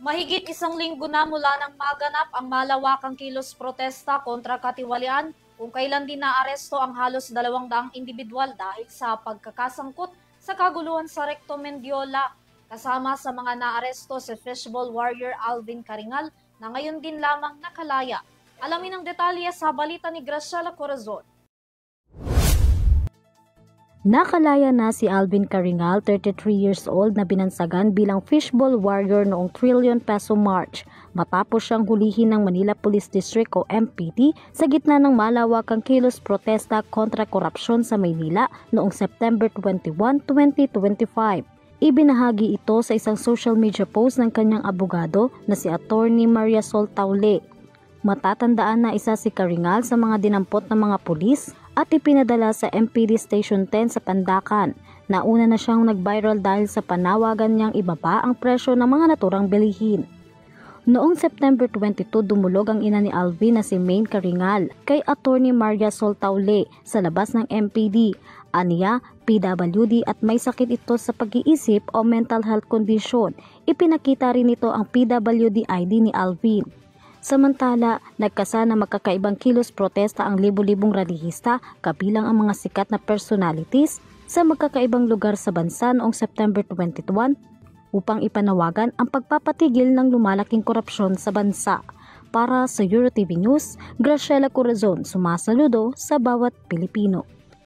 Mahigit isang linggo na mula nang maganap ang malawakang kilos protesta kontra katiwalian kung kailan din naaresto ang halos 200 individual dahil sa pagkakasangkot sa kaguluhan sa Recto Mendiola. Kasama sa mga naaresto si fishball warrior Alvin Caringal na ngayon din lamang nakalaya. Alamin ang detalye sa balita ni Graciela Corazon. Nakalaya na si Alvin Caringal, 33 years old na binansagan bilang fishball warrior noong Trillion Peso March matapos siyang hulihin ng Manila Police District o MPD sa gitna ng malawakang kilos protesta kontra korupsyon sa Maynila noong September 21, 2025. Ibinahagi ito sa isang social media post ng kanyang abogado na si Attorney Mariasol Taule. Matatandaan na isa si Caringal sa mga dinampot ng mga pulis at ipinadala sa MPD Station 10 sa Pandacan. Nauna na siyang nag-viral dahil sa panawagan niyang ibaba ang presyo ng mga naturang bilihin. Noong September 22, dumulog ang ina ni Alvin na si Maine Caringal kay Attorney Mariasol Taule sa labas ng MPD. Aniya, PWD at may sakit ito sa pag-iisip o mental health condition. Ipinakita rin ito ang PWD ID ni Alvin. Samantala, nagkasa na magkakaibang kilos protesta ang libu-libong radihista kabilang ang mga sikat na personalities sa magkakaibang lugar sa bansa noong September 21 upang ipanawagan ang pagpapatigil ng lumalaking korupsyon sa bansa. Para sa EuroTV News, Graciela Corazon, sumasaludo sa bawat Pilipino.